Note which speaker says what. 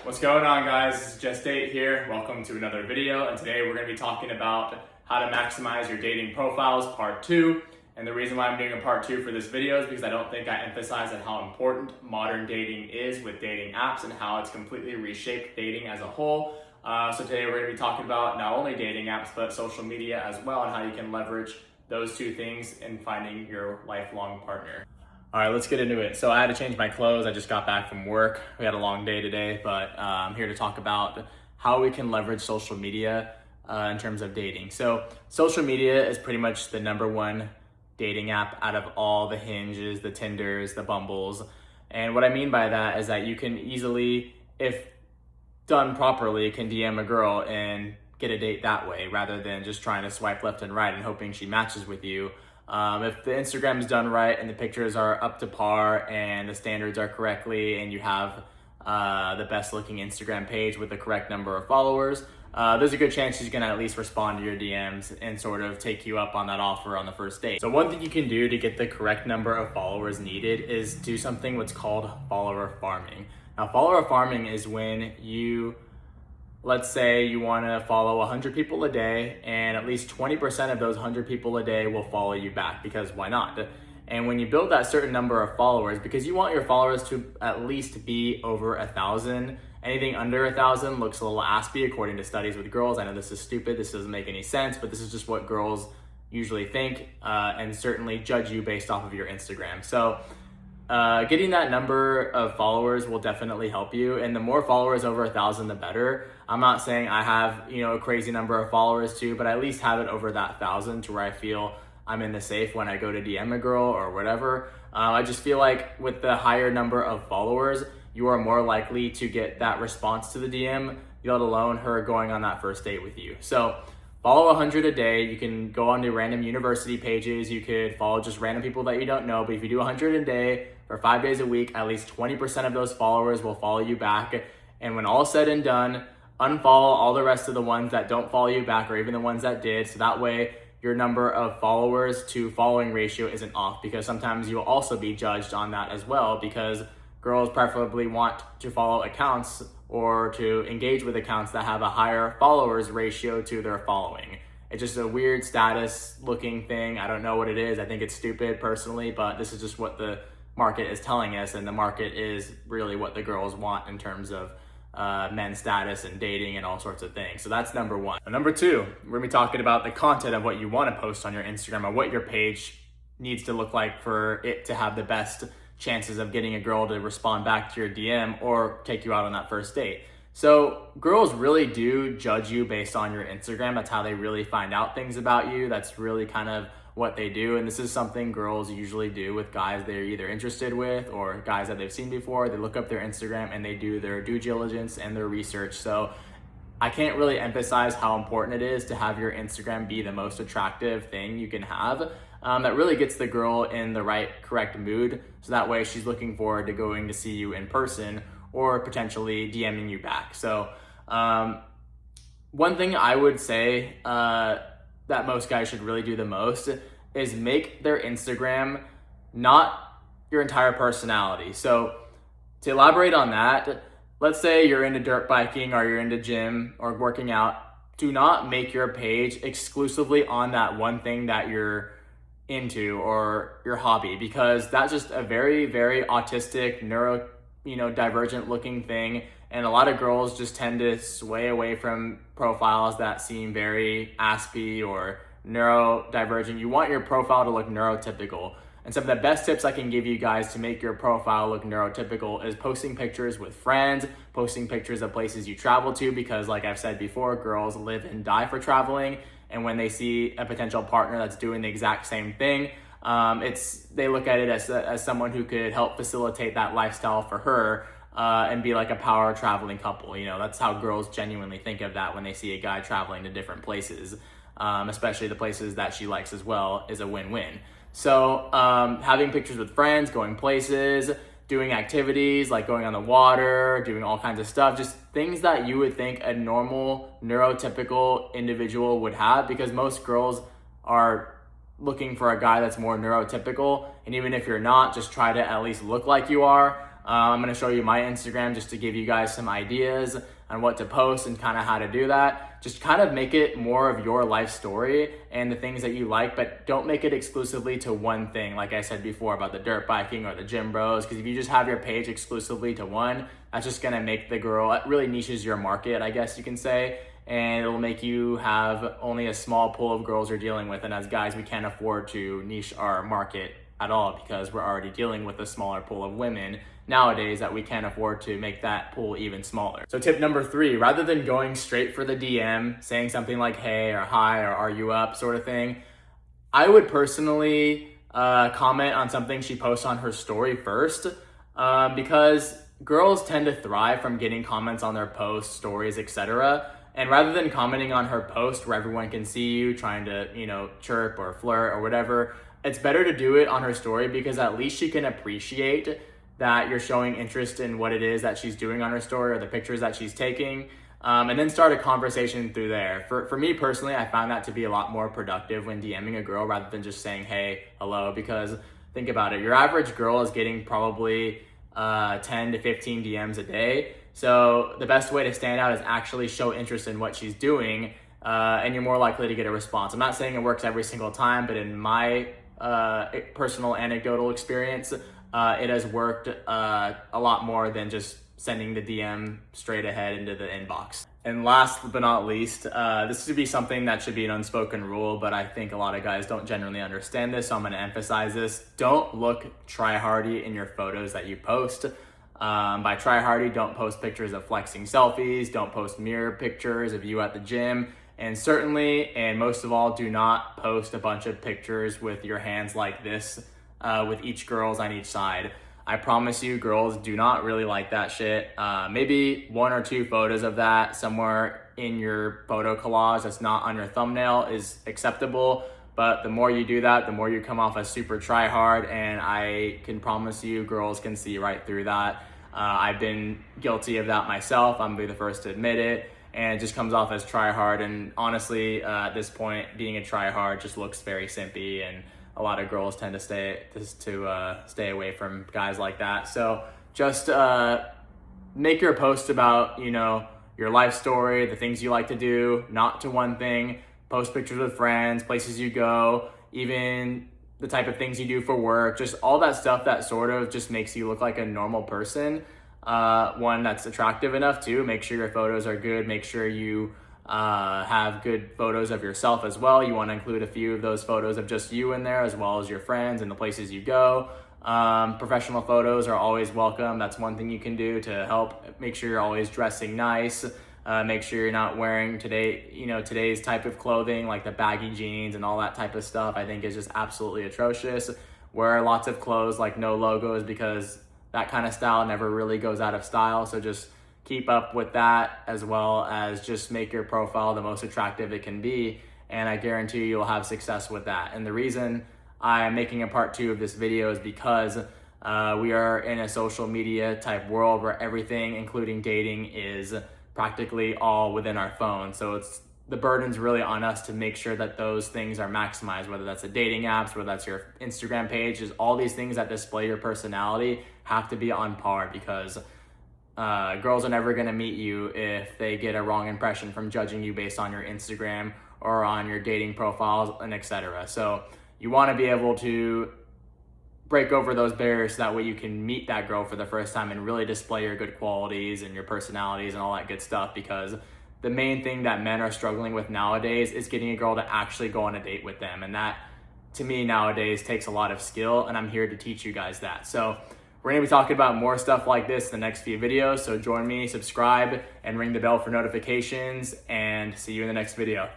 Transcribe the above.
Speaker 1: What's going on, guys? It's Just Date here. Welcome to another video, and today we're going to be talking about how to maximize your dating profiles, part 2. And the reason why I'm doing a part 2 for this video is because I don't think I emphasize on how important modern dating is with dating apps and how it's completely reshaped dating as a whole. So today we're going to be talking about not only dating apps, but social media as well, and how you can leverage those two things in finding your lifelong partner. All right, let's get into it. So I had to change my clothes. I just got back from work. We had a long day today, but I'm here to talk about how we can leverage social media in terms of dating. So social media is pretty much the number one dating app out of all the Hinges, the Tinders, the Bumbles. And what I mean by that is that you can easily, if done properly, can DM a girl and get a date that way rather than just trying to swipe left and right and hoping she matches with you. If the Instagram is done right and the pictures are up to par and the standards are correctly and you have the best looking Instagram page with the correct number of followers, there's a good chance she's gonna at least respond to your DMs and sort of take you up on that offer on the first date. So one thing you can do to get the correct number of followers needed is do something what's called follower farming. Now, follower farming is when you, let's say you want to follow 100 people a day and at least 20% of those 100 people a day will follow you back, because why not? And when you build that certain number of followers, because you want your followers to at least be over 1,000, anything under 1,000 looks a little aspy according to studies with girls. I know this is stupid, this doesn't make any sense, but this is just what girls usually think and certainly judge you based off of your Instagram. So getting that number of followers will definitely help you, and the more followers over 1,000 the better. I'm not saying I have a crazy number of followers too, but I at least have it over that 1,000 to where I feel I'm in the safe when I go to DM a girl or whatever. I just feel like with the higher number of followers, you are more likely to get that response to the DM, let alone her going on that first date with you. So follow 100 a day. You can go onto random university pages. You could follow just random people that you don't know. But if you do 100 a day for 5 days a week, at least 20% of those followers will follow you back. And when all said and done, unfollow all the rest of the ones that don't follow you back, or even the ones that did. So that way your number of followers to following ratio isn't off, because sometimes you'll also be judged on that as well, because girls preferably want to follow accounts or to engage with accounts that have a higher followers ratio to their following. It's just a weird status looking thing. I don't know what it is. I think it's stupid personally, but this is just what the market is telling us, and the market is really what the girls want in terms of men's status and dating and all sorts of things. So that's number one. And number two, we're gonna be talking about the content of what you want to post on your Instagram, or what your page needs to look like for it to have the best chances of getting a girl to respond back to your DM or take you out on that first date. So girls really do judge you based on your Instagram. That's how they really find out things about you. That's really kind of what they do. And this is something girls usually do with guys they're either interested with or guys that they've seen before. They look up their Instagram and they do their due diligence and their research. So I can't really emphasize how important it is to have your Instagram be the most attractive thing you can have. That really gets the girl in the right, correct mood. So that way she's looking forward to going to see you in person or potentially DMing you back. So one thing I would say that most guys should really do the most is make their Instagram not your entire personality. So to elaborate on that, let's say you're into dirt biking or you're into gym or working out. Do not make your page exclusively on that one thing that you're into or your hobby, because that's just a very, very autistic, divergent looking thing. And a lot of girls just tend to sway away from profiles that seem very aspy or neurodivergent. You want your profile to look neurotypical. And some of the best tips I can give you guys to make your profile look neurotypical is posting pictures with friends, posting pictures of places you travel to, because like I've said before, girls live and die for traveling. And when they see a potential partner that's doing the exact same thing, they look at it as someone who could help facilitate that lifestyle for her and be like a power traveling couple. That's how girls genuinely think of that when they see a guy traveling to different places, especially the places that she likes as well, is a win-win. So having pictures with friends, going places, doing activities like going on the water, doing all kinds of stuff, just things that you would think a normal neurotypical individual would have, because most girls are looking for a guy that's more neurotypical. And even if you're not, just try to at least look like you are. I'm gonna show you my Instagram just to give you guys some ideas on what to post and kind of how to do that. Just kind of make it more of your life story and the things that you like, but don't make it exclusively to one thing. Like I said before about the dirt biking or the gym bros, because if you just have your page exclusively to one, that's just gonna make the girl, it really niches your market, I guess you can say, and it'll make you have only a small pool of girls you're dealing with. And as guys, we can't afford to niche our market at all because we're already dealing with a smaller pool of women nowadays that we can't afford to make that pool even smaller. So tip number 3, rather than going straight for the DM, saying something like hey or hi or are you up sort of thing, I would personally comment on something she posts on her story first, because girls tend to thrive from getting comments on their posts, stories, etc. And rather than commenting on her post where everyone can see you trying to, chirp or flirt or whatever, it's better to do it on her story, because at least she can appreciate that you're showing interest in what it is that she's doing on her story or the pictures that she's taking, and then start a conversation through there. For me personally, I found that to be a lot more productive when DMing a girl rather than just saying, hey, hello, because think about it, your average girl is getting probably 10 to 15 DMs a day. So the best way to stand out is actually show interest in what she's doing, and you're more likely to get a response. I'm not saying it works every single time, but in my personal anecdotal experience, it has worked a lot more than just sending the DM straight ahead into the inbox. And last but not least, this should be something that should be an unspoken rule, but I think a lot of guys don't generally understand this, so I'm gonna emphasize this. Don't look try-hardy in your photos that you post. By try-hardy, don't post pictures of flexing selfies, don't post mirror pictures of you at the gym, and certainly, and most of all, do not post a bunch of pictures with your hands like this, with each girl's on each side. I promise you, girls do not really like that shit. Maybe 1 or 2 photos of that somewhere in your photo collage that's not on your thumbnail is acceptable, but the more you do that, the more you come off as super try hard, and I can promise you girls can see right through that. I've been guilty of that myself. I'm gonna be the first to admit it, and it just comes off as try hard, and honestly, at this point, being a try hard just looks very simpy, and a lot of girls tend to stay away from guys like that. So just make your post about, your life story, the things you like to do, not to one thing. Post pictures with friends, places you go, even the type of things you do for work, just all that stuff that sort of just makes you look like a normal person. One that's attractive enough too. Make sure your photos are good. Make sure you have good photos of yourself as well. You want to include a few of those photos of just you in there, as well as your friends and the places you go. Professional photos are always welcome. That's one thing you can do to help make sure you're always dressing nice. Make sure you're not wearing today's type of clothing, like the baggy jeans and all that type of stuff. I think is just absolutely atrocious. Wear lots of clothes like no logos, because that kind of style never really goes out of style. So just keep up with that, as well as just make your profile the most attractive it can be, and I guarantee you'll have success with that. And the reason I'm making a part 2 of this video is because we are in a social media type world where everything, including dating, is practically all within our phone. So the burden's really on us to make sure that those things are maximized, whether that's the dating apps, whether that's your Instagram page, is all these things that display your personality have to be on par, because girls are never gonna meet you if they get a wrong impression from judging you based on your Instagram or on your dating profiles and etc. So you wanna be able to break over those barriers so that way you can meet that girl for the first time and really display your good qualities and your personalities and all that good stuff, because the main thing that men are struggling with nowadays is getting a girl to actually go on a date with them. And that, to me, nowadays takes a lot of skill, and I'm here to teach you guys that. So we're gonna be talking about more stuff like this in the next few videos, so join me, subscribe, and ring the bell for notifications, and see you in the next video.